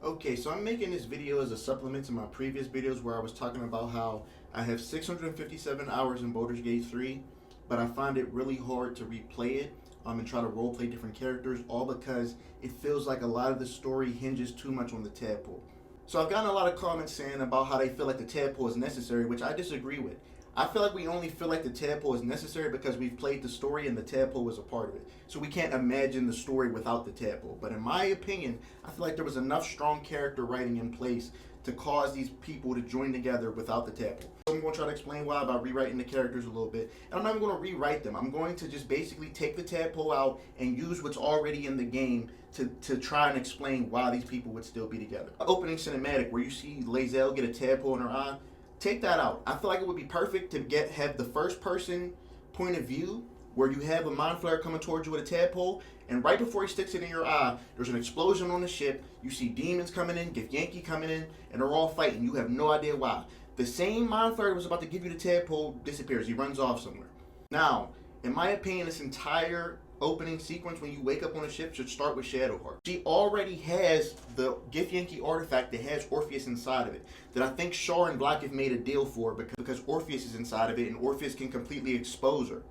Okay, so I'm making this video as a supplement to my previous videos where I was talking about how I have 657 hours in Baldur's Gate 3, but I find it really hard to replay it and try to roleplay different characters, all because it feels like a lot of the story hinges too much on the tadpole. So I've gotten a lot of comments saying about how they feel like the tadpole is necessary, which I disagree with. I feel like we only feel like the tadpole is necessary because we've played the story and the tadpole was a part of it. So we can't imagine the story without the tadpole. But in my opinion, I feel like there was enough strong character writing in place to cause these people to join together without the tadpole. So I'm going to try to explain why by rewriting the characters a little bit. And I'm not even going to rewrite them. I'm going to just basically take the tadpole out and use what's already in the game to try and explain why these people would still be together. Opening cinematic where you see Lae'zel get a tadpole in her eye. Take that out. I feel like it would be perfect to have the first person point of view where you have a mind flayer coming towards you with a tadpole, and right before he sticks it in your eye, there's an explosion on the ship. You see demons coming in, Githyanki coming in, and they're all fighting. You have no idea why. The same mind flayer that was about to give you the tadpole disappears. He runs off somewhere. Now, in my opinion, this entire opening sequence when you wake up on a ship should start with Shadowheart. She already has the Githyanki artifact that has Orpheus inside of it, that I think Shar and Black have made a deal for because Orpheus is inside of it and Orpheus can completely expose her.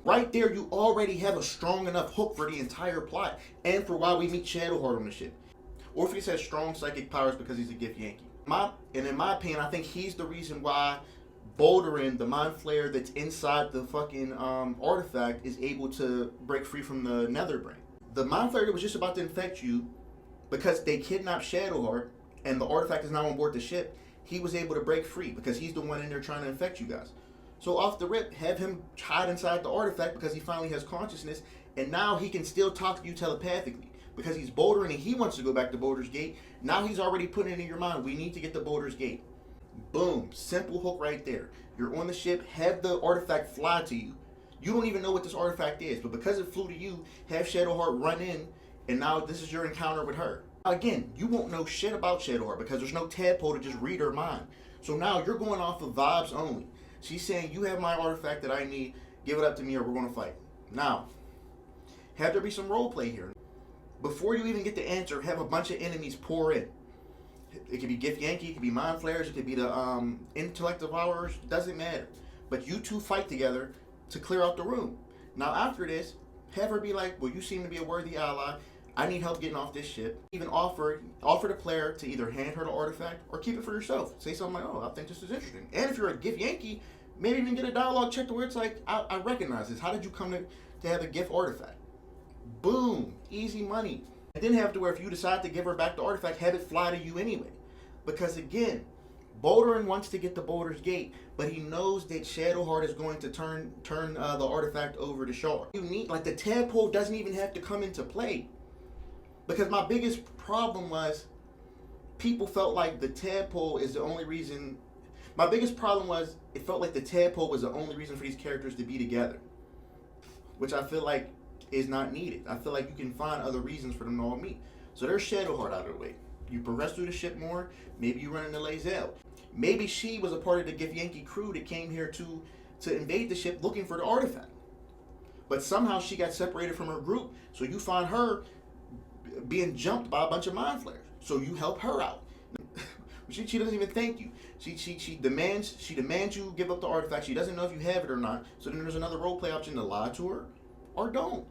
Right there, you already have a strong enough hook for the entire plot and for why we meet Shadowheart on the ship. Orpheus has strong psychic powers because he's a Githyanki. And in my opinion, I think he's the reason why Baldurin, the mind flayer that's inside the fucking artifact, is able to break free from the Netherbrain. The mind flayer that was just about to infect you, because they kidnapped Shadowheart and the artifact is now on board the ship, he was able to break free because he's the one in there trying to infect you guys. So off the rip, have him hide inside the artifact because he finally has consciousness, and now he can still talk to you telepathically because he's Baldurin and he wants to go back to Baldur's Gate. Now he's already putting it in your mind, we need to get to Baldur's Gate. Boom, simple hook right there. You're on the ship, have the artifact fly to you. You don't even know what this artifact is, but because it flew to you, have Shadowheart run in, and now this is your encounter with her. Again, you won't know shit about Shadowheart because there's no tadpole to just read her mind. So now you're going off of vibes only. She's saying, you have my artifact that I need, give it up to me or we're going to fight. Now, have there be some roleplay here. Before you even get the answer, have a bunch of enemies pour in. It could be Githyanki, it could be mind flayers, it could be the intellect devourers, doesn't matter. But you two fight together to clear out the room. Now after this, have her be like, well, you seem to be a worthy ally. I need help getting off this ship. Even offer the player to either hand her the artifact or keep it for yourself. Say something like, oh, I think this is interesting. And if you're a Githyanki, maybe even get a dialogue check to where it's like, I recognize this. How did you come to have a gift artifact? Boom, easy money. And then have to where if you decide to give her back the artifact, have it fly to you anyway. Because again, Baldurin wants to get to Baldur's Gate, but he knows that Shadowheart is going to turn the artifact over to Shar. You need, like, the tadpole doesn't even have to come into play. Because my biggest problem was people felt like the tadpole is the only reason. My biggest problem was it felt like the tadpole was the only reason for these characters to be together, which I feel like is not needed. I feel like you can find other reasons for them to all meet. So there's Shadowheart out of the way. You progress through the ship more. Maybe you run into Lae'zel. Maybe she was a part of the Githyanki crew that came here to invade the ship looking for the artifact. But somehow she got separated from her group. So you find her being jumped by a bunch of mind flayers. So you help her out. She doesn't even thank you. She demands you give up the artifact. She doesn't know if you have it or not. So then there's another roleplay option to lie to her or don't.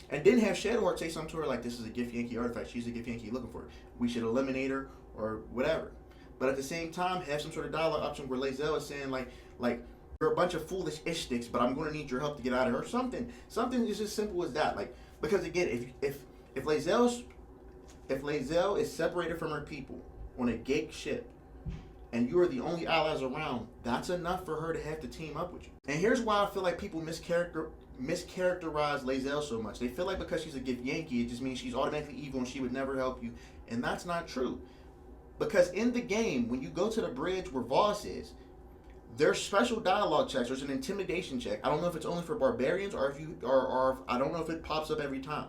And then have Shadowheart say something to her like, this is a Githyanki artifact. She's a Githyanki looking for it. We should eliminate her or whatever. But at the same time, have some sort of dialogue option where Lae'zel is saying like you're a bunch of foolish ish-sticks, but I'm going to need your help to get out of her. Something is as simple as that. Like, because again, if Lae'zel is separated from her people on a Gate ship, and you are the only allies around, that's enough for her to have to team up with you. And here's why I feel like people mischaracterize Lae'zel so much. They feel like because she's a Githyanki, it just means she's automatically evil and she would never help you. And that's not true. Because in the game, when you go to the bridge where Voss is, there's special dialogue checks. There's an intimidation check. I don't know if it's only for barbarians or I don't know if it pops up every time.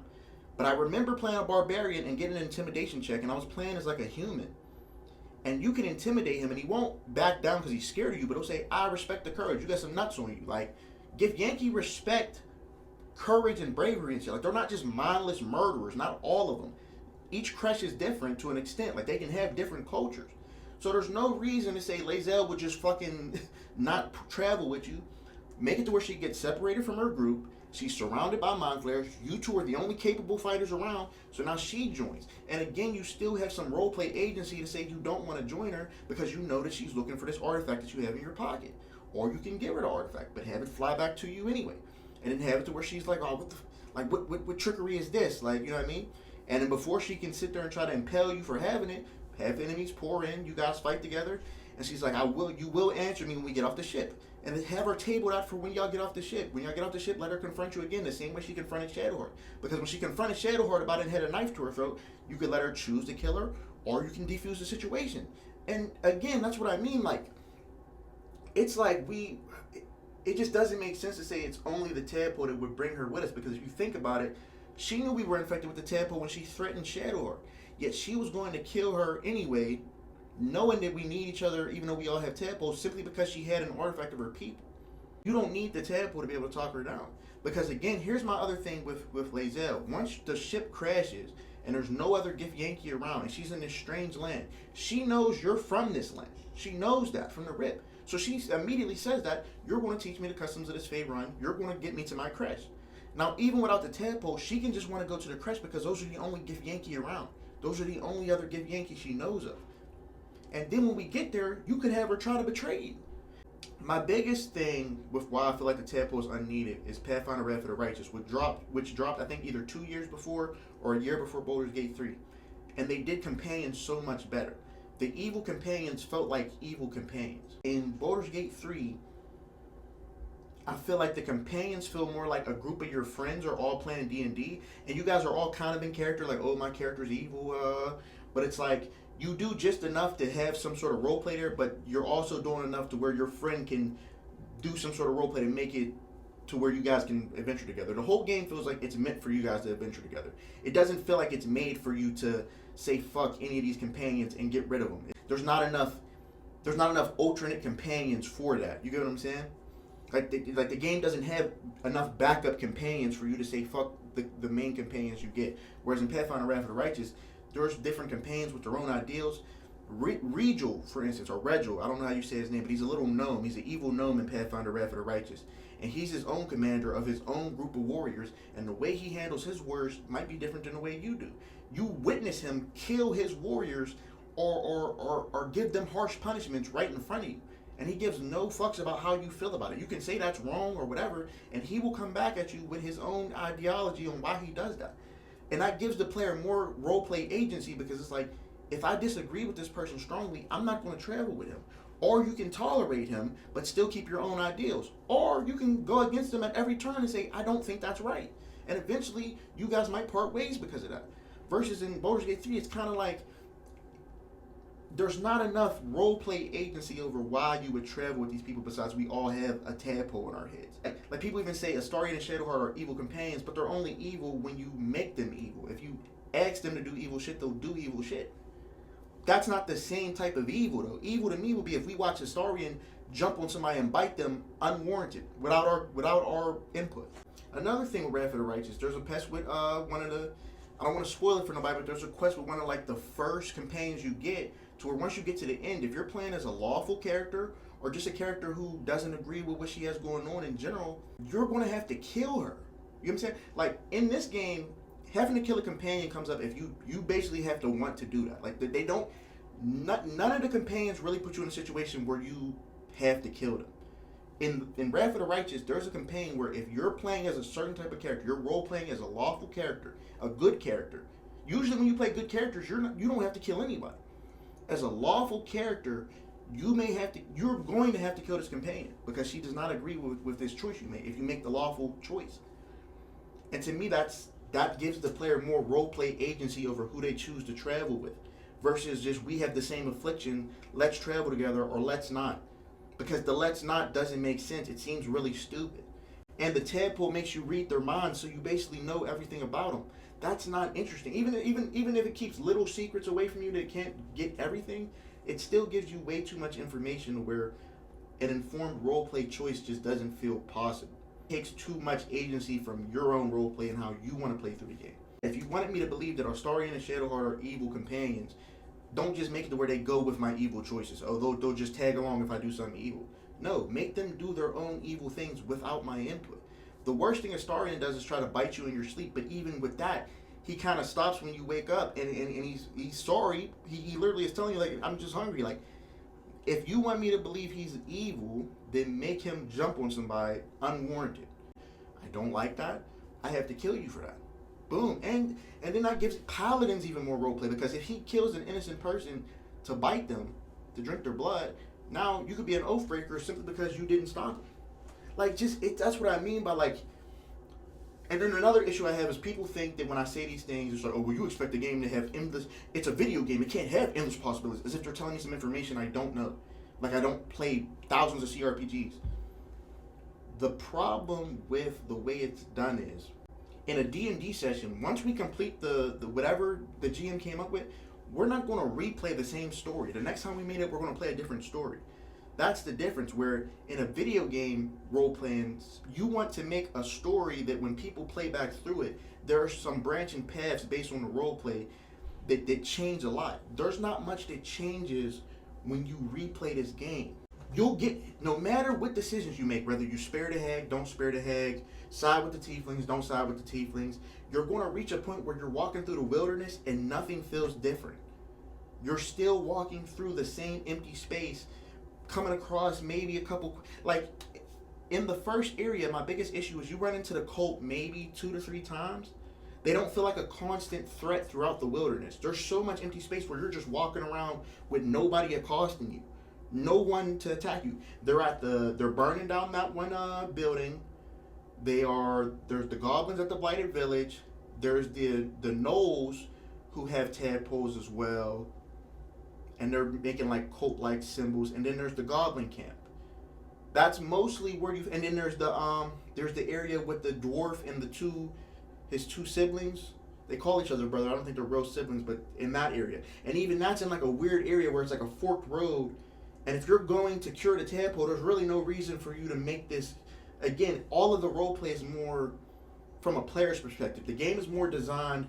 But I remember playing a barbarian and getting an intimidation check, and I was playing as like a human. And you can intimidate him, and he won't back down because he's scared of you, but he'll say, I respect the courage. You got some nuts on you. Like, Githyanki respect courage and bravery and shit. Like, they're not just mindless murderers. Not all of them. each creche is different to an extent. Like, they can have different cultures. So there's no reason to say Lae'zel would just fucking not travel with you. Make it to where she gets separated from her group. She's surrounded by mind flayers. You two are the only capable fighters around, so now she joins. And again, you still have some roleplay agency to say you don't want to join her because you know that she's looking for this artifact that you have in your pocket. Or you can give her the artifact, but have it fly back to you anyway. And then have it to where she's like, oh, what trickery is this? Like, you know what I mean? And then before she can sit there and try to impel you for having it, have enemies pour in, you guys fight together, and she's like, you will answer me when we get off the ship. And then have her tabled out for when y'all get off the ship. When y'all get off the ship, let her confront you again the same way she confronted Shadowheart. Because when she confronted Shadowheart about it and had a knife to her throat, you could let her choose to kill her, or you can defuse the situation. And again, that's what I mean. Like, it's like it just doesn't make sense to say it's only the Tadpole that would bring her with us. Because if you think about it, she knew we were infected with the Tadpole when she threatened Shadowheart. Yet she was going to kill her anyway, knowing that we need each other, even though we all have Tadpoles, simply because she had an artifact of her people. You don't need the Tadpole to be able to talk her down. Because again, here's my other thing with Lae'zel. Once the ship crashes and there's no other Githyanki around and she's in this strange land, she knows you're from this land. She knows that from the rip. So she immediately says that, you're going to teach me the customs of this Faerun. You're going to get me to my creche. Now, even without the Tadpole, she can just want to go to the creche because those are the only Githyanki around. Those are the only other Githyanki she knows of. And then when we get there, you could have her try to betray you. My biggest thing with why I feel like the Tadpole is unneeded is Pathfinder Wrath of the Righteous, which dropped I think either 2 years before or a year before Baldur's Gate 3. And they did companions so much better. The evil companions felt like evil companions. In Baldur's Gate 3, I feel like the companions feel more like a group of your friends are all playing D&D, and you guys are all kind of in character, like, oh, my character's evil, but it's like, you do just enough to have some sort of roleplay there, but you're also doing enough to where your friend can do some sort of roleplay to make it to where you guys can adventure together. The whole game feels like it's meant for you guys to adventure together. It doesn't feel like it's made for you to say fuck any of these companions and get rid of them. There's not enough alternate companions for that. You get what I'm saying? Like the game doesn't have enough backup companions for you to say fuck the main companions you get. Whereas in Pathfinder Wrath of the Righteous, there's different companions with their own ideals. Regil, for instance, or Regil, I don't know how you say his name, but he's a little gnome. He's an evil gnome in Pathfinder Wrath of the Righteous. And he's his own commander of his own group of warriors, and the way he handles his words might be different than the way you do. You witness him kill his warriors or give them harsh punishments right in front of you. And he gives no fucks about how you feel about it. You can say that's wrong or whatever, and he will come back at you with his own ideology on why he does that. And that gives the player more roleplay agency, because it's like, if I disagree with this person strongly, I'm not going to travel with him. Or you can tolerate him, but still keep your own ideals. Or you can go against him at every turn and say, I don't think that's right. And eventually, you guys might part ways because of that. Versus in Baldur's Gate 3, it's kind of like, there's not enough roleplay agency over why you would travel with these people, besides we all have a Tadpole in our heads. Like people even say Astarion and Shadowheart are evil companions, but they're only evil when you make them evil. If you ask them to do evil shit, they'll do evil shit. That's not the same type of evil, though. Evil to me would be if we watch Astarion jump on somebody and bite them unwarranted, without our input. Another thing with Wrath of the Righteous, there's a quest with one of the, I don't want to spoil it for nobody, but there's a quest with one of like the first companions you get, to where once you get to the end, if you're playing as a lawful character or just a character who doesn't agree with what she has going on in general, you're going to have to kill her. You know what I'm saying? Like in this game, having to kill a companion comes up if you basically have to want to do that. Like they don't, none of the companions really put you in a situation where you have to kill them. In Wrath of the Righteous, there's a companion where if you're playing as a certain type of character, you're role playing as a lawful character, a good character. Usually when you play good characters, you don't have to kill anybody. As a lawful character, you're going to have to kill this companion because she does not agree with this choice you make, if you make the lawful choice. And to me, that gives the player more roleplay agency over who they choose to travel with, versus just, we have the same affliction, let's travel together, or let's not. Because the let's not doesn't make sense. It seems really stupid. And the Tadpole makes you read their minds, so you basically know everything about them. That's not interesting. Even if it keeps little secrets away from you that can't get everything, it still gives you way too much information where an informed roleplay choice just doesn't feel possible. It takes too much agency from your own roleplay and how you want to play through the game. If you wanted me to believe that Astarion and Shadowheart are evil companions, don't just make it to where they go with my evil choices. Although they'll just tag along if I do something evil. No, make them do their own evil things without my input. The worst thing Astarion does is try to bite you in your sleep, but even with that, he kind of stops when you wake up, and he's sorry. He literally is telling you, like, I'm just hungry. Like, if you want me to believe he's evil, then make him jump on somebody unwarranted. I don't like that. I have to kill you for that. Boom. And then that gives paladins even more roleplay, because if he kills an innocent person to bite them, to drink their blood, now you could be an oathbreaker simply because you didn't stop him. Like, that's what I mean by, like. And then another issue I have is people think that when I say these things, it's like, oh, well, you expect the game to have endless. It's a video game. It can't have endless possibilities. As if they're telling me some information I don't know. Like, I don't play thousands of CRPGs. The problem with the way it's done is, in a D&D session, once we complete the whatever the GM came up with, we're not going to replay the same story. The next time we meet up, we're going to play a different story. That's the difference, where in a video game role-playing, you want to make a story that when people play back through it, there are some branching paths based on the role-play that change a lot. There's not much that changes when you replay this game. You'll get, no matter what decisions you make, whether you spare the hag, don't spare the hag, side with the tieflings, don't side with the tieflings, you're going to reach a point where you're walking through the wilderness and nothing feels different. You're still walking through the same empty space, coming across maybe a couple, like, in the first area, my biggest issue is you run into the cult maybe 2 to 3 times. They don't feel like a constant threat throughout the wilderness. There's so much empty space where you're just walking around with nobody accosting you, no one to attack you. They're burning down that one building. There's the goblins at the blighted village. There's the gnolls who have tadpoles as well, and they're making like cult-like symbols. And then there's the goblin camp. That's mostly where you. And then there's the area with the dwarf and his two siblings. They call each other brother. I don't think they're real siblings, but in that area. And even that's in like a weird area where it's like a forked road. And if you're going to cure the tadpole, there's really no reason for you to make this. Again, all of the roleplay is more from a player's perspective. The game is more designed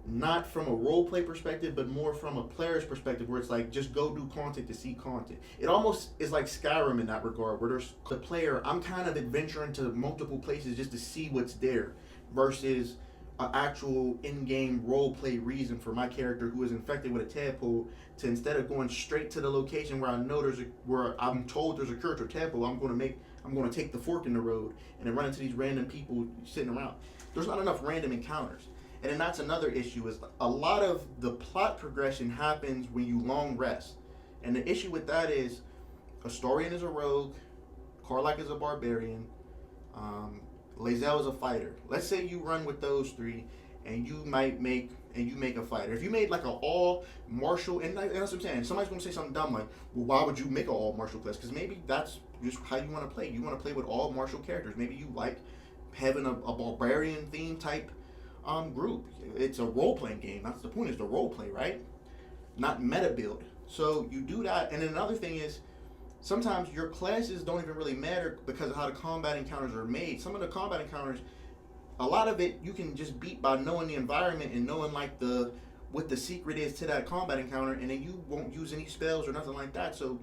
not from a roleplay perspective, but more from a player's perspective, where it's like, just go do content to see content. It almost is like Skyrim in that regard, where there's the player, I'm kind of adventuring to multiple places just to see what's there, versus an actual in-game roleplay reason for my character who is infected with a tadpole to, instead of going straight to the location where I know where I'm told there's a cure to a tadpole, I'm going to take the fork in the road and then run into these random people sitting around. There's not enough random encounters. And then that's another issue, is a lot of the plot progression happens when you long rest. And the issue with that is, Astarion is a rogue, Karlach is a barbarian, Lae'zel is a fighter. Let's say you run with those three, and you make a fighter. If you made like an all martial, and that's what I'm saying, somebody's going to say something dumb like, well, why would you make an all martial class? Because maybe that's just how you want to play. You want to play with all martial characters. Maybe you like having a barbarian theme type group. It's a role-playing game. That's the point, is the role-play, right? Not meta build. So you do that. And then another thing is, sometimes your classes don't even really matter because of how the combat encounters are made. Some of the combat encounters, a lot of it you can just beat by knowing the environment and knowing like what the secret is to that combat encounter, and then you won't use any spells or nothing like that. So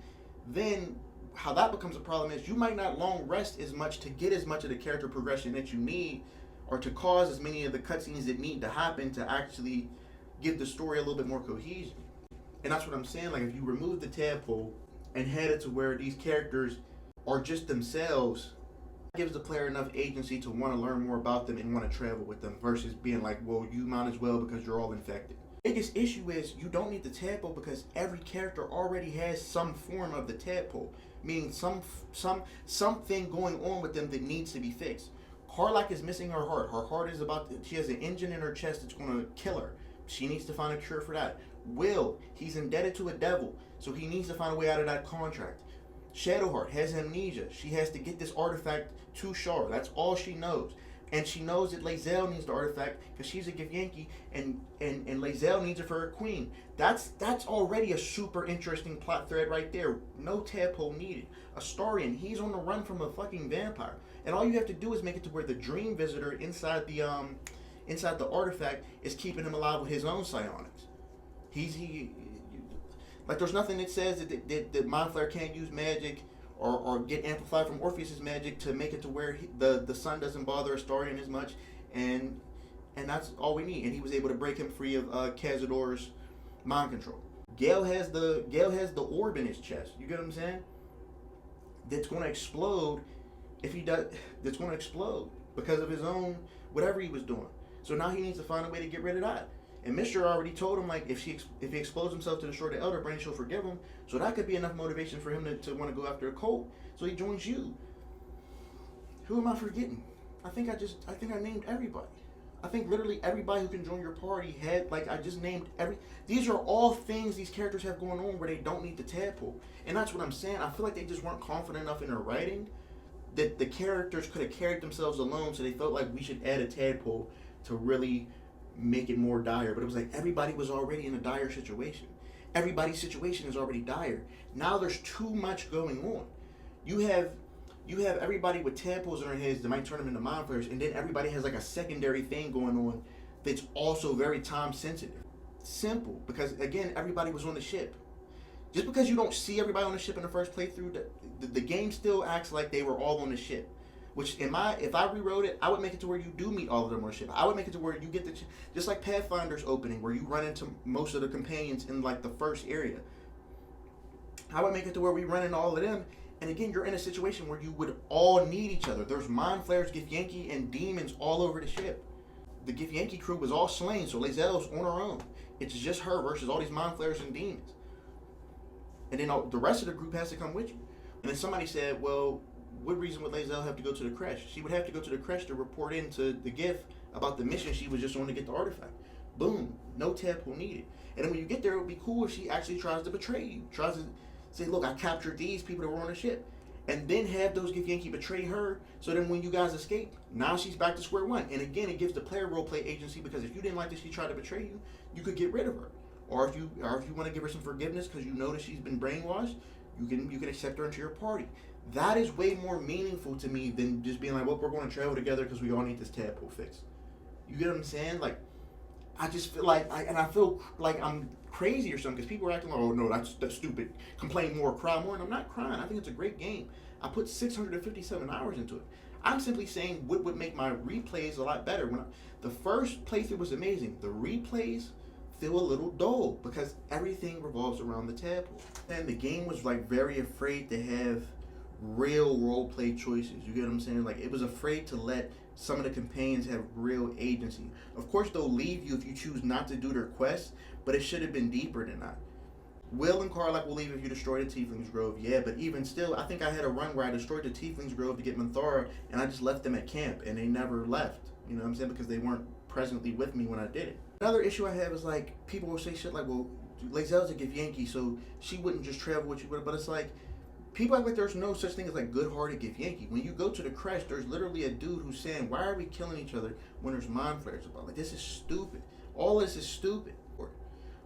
then how that becomes a problem is, you might not long rest as much to get as much of the character progression that you need, or to cause as many of the cutscenes that need to happen to actually give the story a little bit more cohesion. And that's what I'm saying. Like, if you remove the tadpole and head it to where these characters are just themselves, it gives the player enough agency to want to learn more about them and want to travel with them, versus being like, well, you might as well because you're all infected. The biggest issue is, you don't need the tadpole because every character already has some form of the tadpole, meaning something going on with them that needs to be fixed. Karlach is missing her heart. Her heart is she has an engine in her chest that's going to kill her. She needs to find a cure for that. Will, he's indebted to a devil, so he needs to find a way out of that contract. Shadowheart has amnesia. She has to get this artifact to Shar. That's all she knows. And she knows that Lae'zel needs the artifact because she's a Githyanki, and Lae'zel needs it for her queen. That's already a super interesting plot thread right there. No tadpole needed. Astarion, he's on the run from a fucking vampire. And all you have to do is make it to where the dream visitor inside inside the artifact is keeping him alive with his own psionics. Like there's nothing that says that Mind Flayer can't use magic or get amplified from Orpheus's magic to make it to where the sun doesn't bother Astarion as much, and that's all we need. And he was able to break him free of Cazador's mind control. Gale has the orb in his chest. You get what I'm saying? That's going to explode if he does. That's going to explode because of his own whatever he was doing. So now he needs to find a way to get rid of that. And Mr. already told him, like, if he explodes himself to destroy the Elder Brain, she'll forgive him. So that could be enough motivation for him to want to go after a cult. So he joins you. Who am I forgetting? I think I named everybody. I think literally everybody who can join your party had, like, I just named these are all things these characters have going on where they don't need the tadpole. And that's what I'm saying. I feel like they just weren't confident enough in their writing that the characters could have carried themselves alone, so they felt like we should add a tadpole to really make it more dire. But it was like everybody was already in a dire situation. Everybody's situation is already dire. Now there's too much going on. You have everybody with tadpoles in their heads that might turn them into mind flayers, and then everybody has like a secondary thing going on that's also very time sensitive. Simple, because again, everybody was on the ship. Just because you don't see everybody on the ship in the first playthrough, the game still acts like they were all on the ship. Which if I rewrote it, I would make it to where you do meet all of them on the ship. I would make it to where you get just like Pathfinder's opening, where you run into most of the companions in like the first area. I would make it to where we run into all of them, and again, you're in a situation where you would all need each other. There's Mind Flayers, Githyanki, and demons all over the ship. The Githyanki crew was all slain, so Lae'zel's on her own. It's just her versus all these Mind Flayers and demons. And then the rest of the group has to come with you. And then somebody said, well, what reason would Lae'zel have to go to the creche? She would have to go to the creche to report into the Gith about the mission she was just on to get the artifact. Boom. No tadpole needed. And then when you get there, it would be cool if she actually tries to betray you. Tries to say, look, I captured these people that were on the ship. And then have those Githyanki betray her, so then when you guys escape, now she's back to square one. And again, it gives the player roleplay agency, because if you didn't like that she tried to betray you, you could get rid of her. Or if you want to give her some forgiveness because you know that she's been brainwashed, you can accept her into your party. That is way more meaningful to me than just being like, well, we're going to travel together because we all need this tadpole fix. You get what I'm saying? Like, I just feel like, I feel like I'm crazy or something because people are acting like, oh no, that's stupid. Complain more, cry more, and I'm not crying. I think it's a great game. I put 657 hours into it. I'm simply saying what would make my replays a lot better. The first playthrough was amazing. The replays feel a little dull because everything revolves around the tadpole. And the game was like very afraid to have real roleplay choices. You get what I'm saying? Like, it was afraid to let some of the companions have real agency. Of course, they'll leave you if you choose not to do their quests, but it should have been deeper than that. Will and Karlach will leave if you destroy the Tiefling's Grove, yeah, but even still, I think I had a run where I destroyed the Tiefling's Grove to get Minthara, and I just left them at camp, and they never left. You know what I'm saying? Because they weren't presently with me when I did it. Another issue I have is, like, people will say shit like, well, Lae'zel's a Githyanki, so she wouldn't just travel with you, but it's like, people act like there's no such thing as like good-hearted Githyanki. When you go to the creche, there's literally a dude who's saying, why are we killing each other when there's mind flayers about? Like, this is stupid. All this is stupid.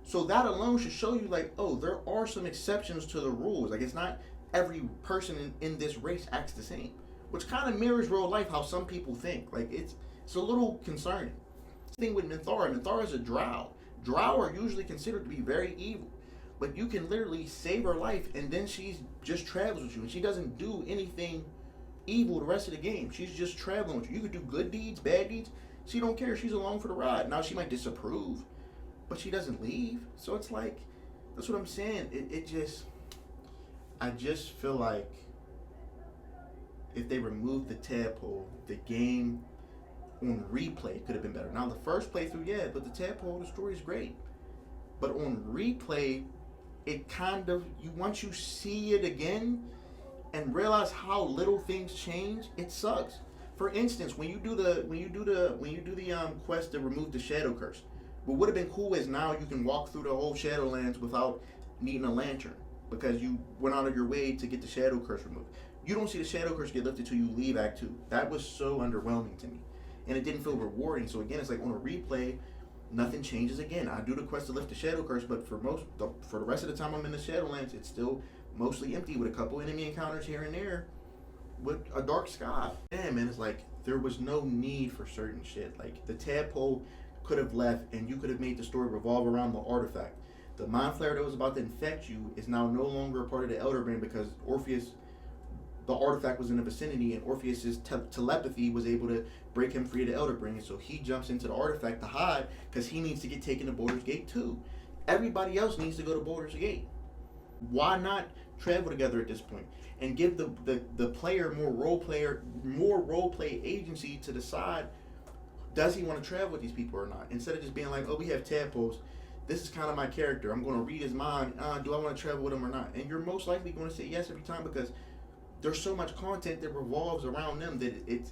So that alone should show you, like, oh, there are some exceptions to the rules. Like, it's not every person in this race acts the same, which kind of mirrors real life how some people think. Like, it's a little concerning. Thing with Minthara is a drow. Drow are usually considered to be very evil. But you can literally save her life, and then she just travels with you, and she doesn't do anything evil the rest of the game. She's just traveling with you. You could do good deeds, bad deeds. She don't care. She's along for the ride. Now, she might disapprove, but she doesn't leave. So it's like, that's what I'm saying. I just feel like if they removed the tadpole, the game on replay could have been better. Now, the first playthrough, yeah, but the tadpole, the story is great. But on replay, it kind of, once you see it again and realize how little things change, it sucks. For instance, when you do the quest to remove the shadow curse, what would have been cool is now you can walk through the whole Shadowlands without needing a lantern because you went out of your way to get the shadow curse removed. You don't see the shadow curse get lifted till you leave Act 2. That was so underwhelming to me, and it didn't feel rewarding. So again, it's like on a replay, nothing changes again. I do the quest to lift the shadow curse, but for the rest of the time I'm in the Shadowlands, it's still mostly empty with a couple enemy encounters here and there with a dark sky. Damn, man, it's like there was no need for certain shit. Like the tadpole could have left, and you could have made the story revolve around the artifact. The mind flayer that was about to infect you is now no longer a part of the Elder Brain because Orpheus, the artifact was in the vicinity, and Orpheus's telepathy was able to break him free of the Elder Brain. So he jumps into the artifact to hide because he needs to get taken to Baldur's Gate too. Everybody else needs to go to Baldur's Gate. Why not travel together at this point and give the player more role play agency to decide, does he want to travel with these people or not? Instead of just being like, oh, we have tadpoles. This is kind of my character. I'm going to read his mind. Do I want to travel with him or not? And you're most likely going to say yes every time because there's so much content that revolves around them that it's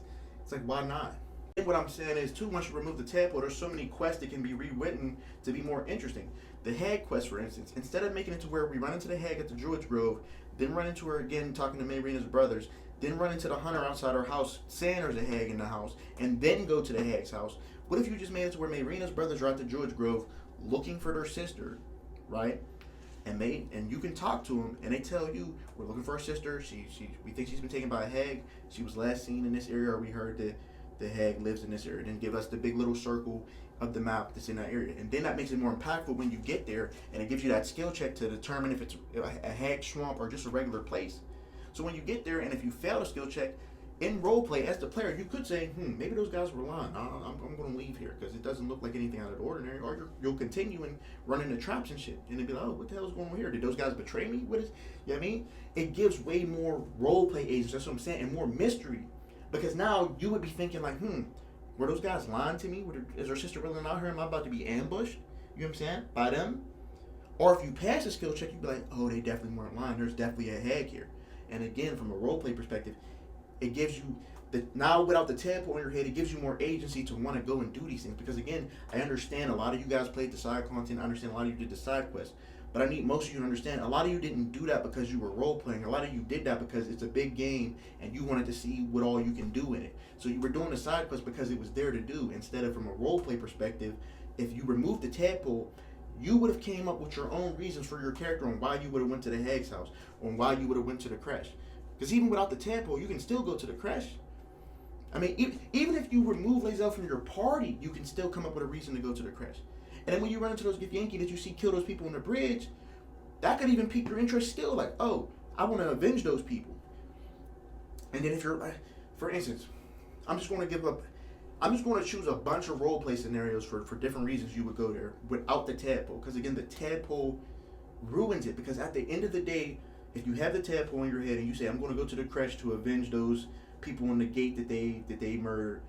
like, why not? And what I'm saying is, too, once you remove the tadpole, there's so many quests that can be rewritten to be more interesting. The hag quest, for instance, instead of making it to where we run into the hag at the Druid's Grove, then run into her again talking to Mayrina's brothers, then run into the hunter outside her house saying there's a hag in the house, and then go to the hag's house. What if you just made it to where Mayrina's brothers are at the Druid's Grove looking for their sister, right? And you can talk to them, and they tell you, we're looking for her sister. We think she's been taken by a hag. She was last seen in this area, or we heard that the hag lives in this area. Then give us the big little circle of the map that's in that area. And then that makes it more impactful when you get there, and it gives you that skill check to determine if it's a hag swamp or just a regular place. So when you get there, and if you fail the skill check, in roleplay, as the player, you could say, maybe those guys were lying. I'm going to leave here because it doesn't look like anything out of the ordinary. Or you'll continue and run into traps and shit. And they'll be like, oh, what the hell is going on here? Did those guys betray me? What is, you know what I mean? It gives way more roleplay agents, that's what I'm saying, and more mystery. Because now you would be thinking like, were those guys lying to me? Is her sister really out here? Am I about to be ambushed? You know what I'm saying? By them? Or if you pass the skill check, you'd be like, oh, they definitely weren't lying. There's definitely a hag here. And again, from a roleplay perspective, it gives you, now without the tadpole in your head, it gives you more agency to want to go and do these things. Because again, I understand a lot of you guys played the side content. I understand a lot of you did the side quests. But I need most of you to understand, a lot of you didn't do that because you were role-playing. A lot of you did that because it's a big game and you wanted to see what all you can do in it. So you were doing the side quest because it was there to do, instead of from a role-play perspective. If you removed the tadpole, you would have came up with your own reasons for your character on why you would have went to the hag's house, on why you would have went to the creche. Because even without the tadpole, you can still go to the creche. I mean, even if you remove Lae'zel from your party, you can still come up with a reason to go to the creche. And then when you run into those Githyanki that you see kill those people on the bridge, that could even pique your interest still. Like, oh, I want to avenge those people. And then if you're, for instance, I'm just going to choose a bunch of roleplay scenarios for different reasons you would go there without the tadpole. Because again, the tadpole ruins it. Because at the end of the day, if you have the tadpole in your head and you say, I'm going to go to the creche to avenge those people on the gate that they murdered,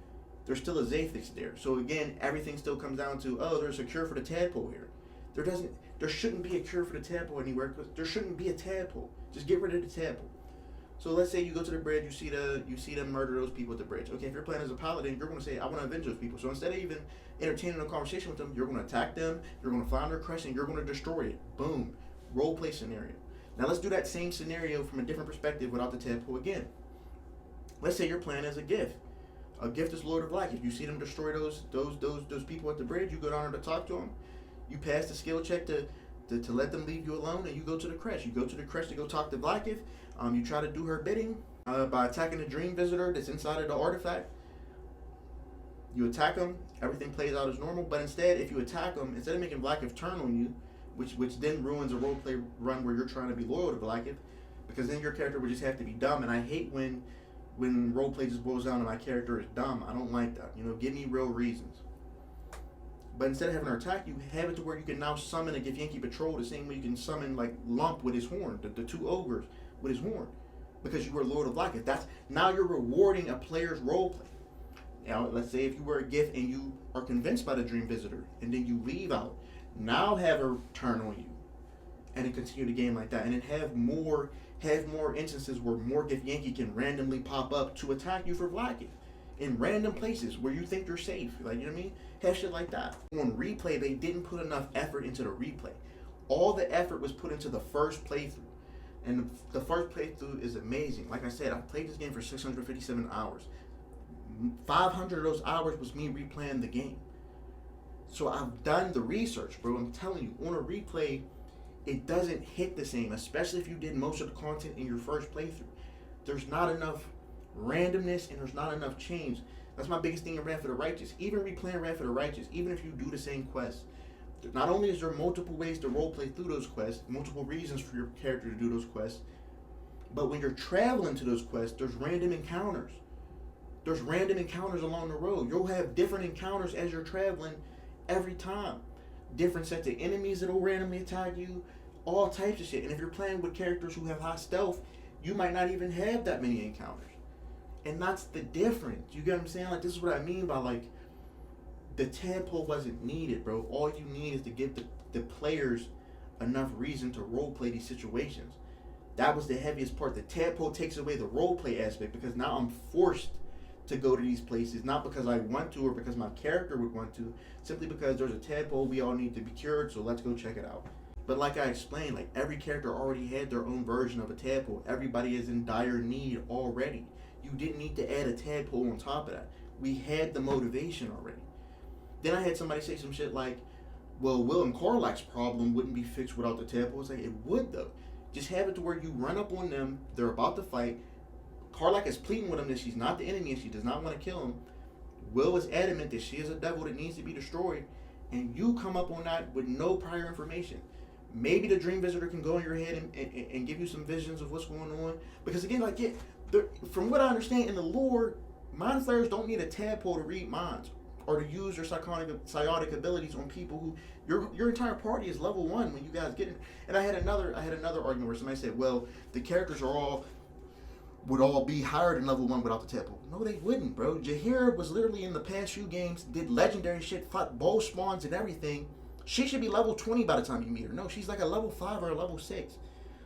there's still a Zathix there. So again, everything still comes down to, oh, there's a cure for the tadpole here. There shouldn't be a cure for the tadpole anywhere, because there shouldn't be a tadpole. Just get rid of the tadpole. So let's say you go to the bridge, you see them murder those people at the bridge. Okay, if you're playing as a paladin, you're going to say, I want to avenge those people. So instead of even entertaining a conversation with them, you're going to attack them, you're going to find their crest, and you're going to destroy it. Boom. Role play scenario. Now let's do that same scenario from a different perspective without the tadpole again. Let's say you're playing as a Gith. A Gith is Lord of Light. If you see them destroy those people at the bridge, you go down there to talk to them. You pass the skill check to let them leave you alone, and you go to the creche. You go to the creche to go talk to Vlaakith. You try to do her bidding by attacking the Dream Visitor that's inside of the artifact. You attack them. Everything plays out as normal. But instead, if you attack them, instead of making Vlaakith turn on you, which then ruins a roleplay run where you're trying to be loyal to Vlaakith, because then your character would just have to be dumb. And I hate when roleplay just boils down to my character is dumb. I don't like that. Give me real reasons. But instead of having her attack you, have it to where you can now summon a Githyanki patrol the same way you can summon like Lump with his horn, the two ogres with his horn, because you were Lord of Vlaakith. Now you're rewarding a player's roleplay. Now let's say if you were a Gith and you are convinced by the Dream Visitor, and then you leave out, now have her turn on you, and then continue the game like that, and then have more instances where more Githyanki can randomly pop up to attack you for Vlaakith in random places where you think you're safe. Like, you know what I mean? Have shit like that. On replay, they didn't put enough effort into the replay. All the effort was put into the first playthrough. And the first playthrough is amazing. Like I said, I played this game for 657 hours. 500 of those hours was me replaying the game. So I've done the research, bro. I'm telling you, on a replay, it doesn't hit the same, especially if you did most of the content in your first playthrough. There's not enough randomness and there's not enough change. That's my biggest thing in Wrath of the Righteous. Even replaying Wrath of the Righteous, even if you do the same quest, not only is there multiple ways to roleplay through those quests, multiple reasons for your character to do those quests, but when you're traveling to those quests, there's random encounters. There's random encounters along the road. You'll have different encounters as you're traveling every time. Different sets of enemies that'll randomly attack you, all types of shit. And if you're playing with characters who have high stealth, you might not even have that many encounters. And that's the difference. You get what I'm saying? Like, this is what I mean by, like, the tadpole wasn't needed, bro. All you need is to give the players enough reason to roleplay these situations. That was the heaviest part. The tadpole takes away the roleplay aspect because now I'm forced to go to these places, not because I want to or because my character would want to, simply because there's a tadpole we all need to be cured, so let's go check it out. But like I explained, like, every character already had their own version of a tadpole. Everybody is in dire need already. You didn't need to add a tadpole on top of that. We had the motivation already. Then I had somebody say some shit like, well, Will and Carlack's problem wouldn't be fixed without the tadpole. It's like, it would though. Just have it to where you run up on them, they're about to fight, Carlack is pleading with him that she's not the enemy and she does not want to kill him. Will is adamant that she is a devil that needs to be destroyed, and you come up on that with no prior information. Maybe the dream visitor can go in your head and give you some visions of what's going on. Because again, like, yeah, from what I understand in the lore, mind flayers don't need a tadpole to read minds or to use their psionic abilities on people who your entire party is level 1 when you guys get in. And I had another argument where somebody said, well, the characters would all be higher than level 1 without the tadpole. No, they wouldn't, bro. Jaheira was literally in the past few games, did legendary shit, fought bow spawns and everything. She should be level 20 by the time you meet her. No, she's like a level 5 or a level 6.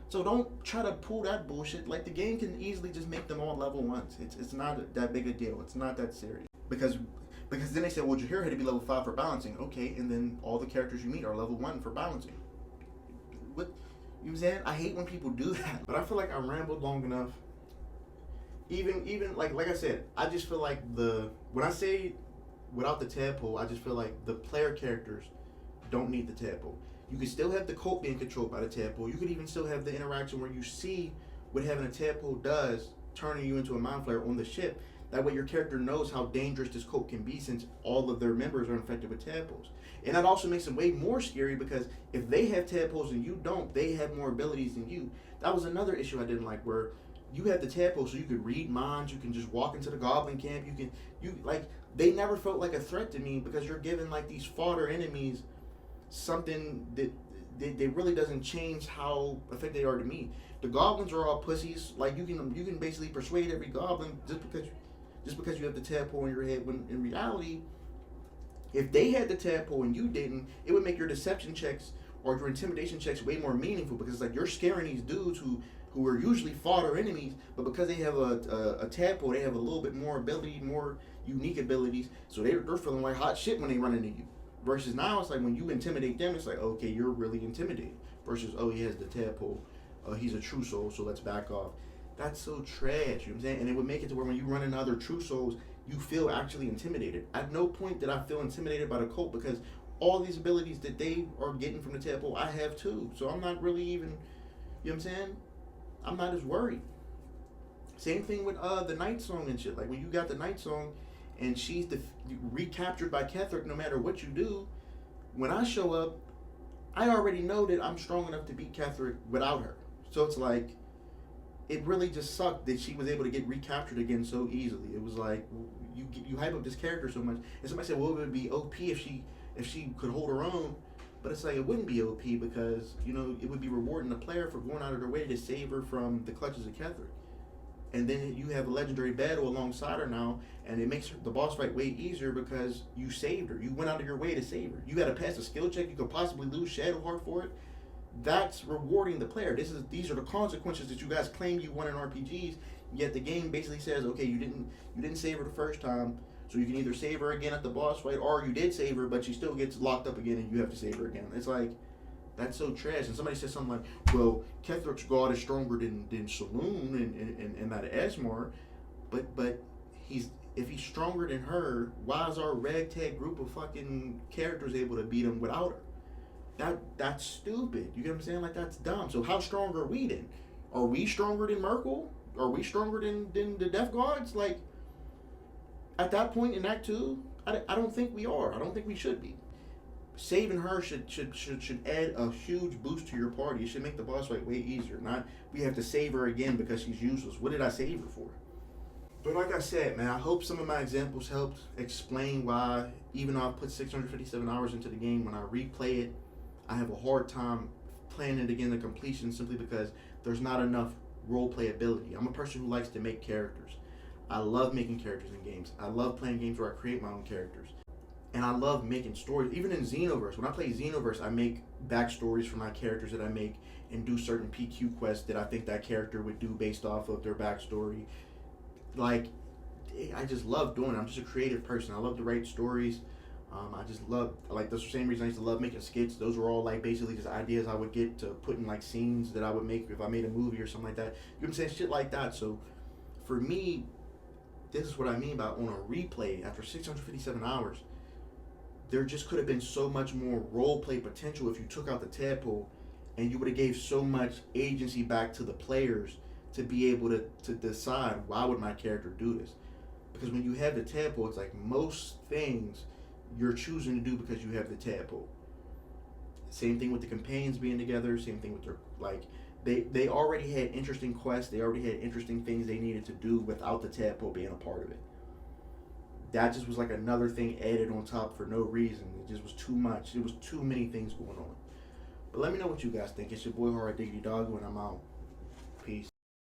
So don't try to pull that bullshit. Like, the game can easily just make them all level 1s. It's not that big a deal. It's not that serious. Because then they said, well, Jaheira had to be level 5 for balancing. Okay, and then all the characters you meet are level 1 for balancing. What? You know what I'm saying? I hate when people do that. But I feel like I rambled long enough. Even like I said, I just feel like when I say without the tadpole, I just feel like the player characters don't need the tadpole. You could still have the cult being controlled by the tadpole. You could even still have the interaction where you see what having a tadpole does, turning you into a mind flayer on the ship. That way your character knows how dangerous this cult can be since all of their members are infected with tadpoles. And that also makes them way more scary because if they have tadpoles and you don't, they have more abilities than you. That was another issue I didn't like, where you had the tadpole so you could read minds, you can just walk into the goblin camp, they never felt like a threat to me because you're giving like these fodder enemies something that they really doesn't change how effective they are to me. The goblins are all pussies. Like, you can basically persuade every goblin just because you have the tadpole in your head, when in reality, if they had the tadpole and you didn't, it would make your deception checks or your intimidation checks way more meaningful, because it's like you're scaring these dudes who are usually fodder enemies, but because they have a tadpole, they have a little bit more ability, more unique abilities, so they're feeling like hot shit when they run into you. Versus now, it's like when you intimidate them, it's like, okay, you're really intimidated. Versus, oh, he has the tadpole, he's a true soul, so let's back off. That's so trash, you know what I'm saying? And it would make it to where when you run into other true souls, you feel actually intimidated. At no point did I feel intimidated by the cult, because all these abilities that they are getting from the tadpole, I have too. So I'm not really even, you know what I'm saying? I'm not as worried. Same thing with the Night Song and shit. Like, when you got the Night Song and she's recaptured by Ketheric, no matter what you do, when I show up, I already know that I'm strong enough to beat Ketheric without her. So it's like, it really just sucked that she was able to get recaptured again so easily. It was like, you hype up this character so much, and somebody said, well, it would be OP if she could hold her own. But it's like, it wouldn't be OP because, you know, it would be rewarding the player for going out of their way to save her from the clutches of Ketheric. And then you have a legendary battle alongside her now, and it makes the boss fight way easier because you saved her. You went out of your way to save her. You got to pass a skill check. You could possibly lose Shadowheart for it. That's rewarding the player. These are the consequences that you guys claim you won in RPGs. Yet the game basically says, okay, you didn't save her the first time, so you can either save her again at the boss fight, or you did save her, but she still gets locked up again, and you have to save her again. It's like, that's so trash. And somebody said something like, well, Ketheric's god is stronger than Saloon and that Asmar, but if he's stronger than her, why is our ragtag group of fucking characters able to beat him without her? That's stupid. You get what I'm saying? Like, that's dumb. So how strong are we then? Are we stronger than Merkel? are we stronger than the Death Guards? Like, at that point in Act 2, I don't think we are. I don't think we should be. Saving her should add a huge boost to your party. It should make the boss fight way easier. Not we have to save her again because she's useless. What did I save her for? But like I said, man, I hope some of my examples helped explain why, even though I've put 657 hours into the game, when I replay it, I have a hard time playing it again to completion simply because there's not enough role playability. I'm a person who likes to make characters. I love making characters in games. I love playing games where I create my own characters. And I love making stories. Even in Xenoverse, when I play Xenoverse, I make backstories for my characters that I make and do certain PQ quests that I think that character would do based off of their backstory. Like, I just love doing it. I'm just a creative person. I love to write stories. I just love, like, that's the same reason I used to love making skits. Those were all, like, basically just ideas I would get to put in, like, scenes that I would make if I made a movie or something like that. You know what I'm saying? Shit like that. So, for me, this is what I mean by on a replay after 657 hours. There just could have been so much more role play potential if you took out the tadpole, and you would have gave so much agency back to the players to be able to decide, why would my character do this? Because when you have the tadpole, it's like most things you're choosing to do because you have the tadpole. Same thing with the companions being together. Same thing with their, like, they already had interesting quests. They already had interesting things they needed to do without the tadpole being a part of it. That just was like another thing added on top for no reason. It just was too much. It was too many things going on. But let me know what you guys think. It's your boy Hard Diggity Dog, and I'm out. Peace.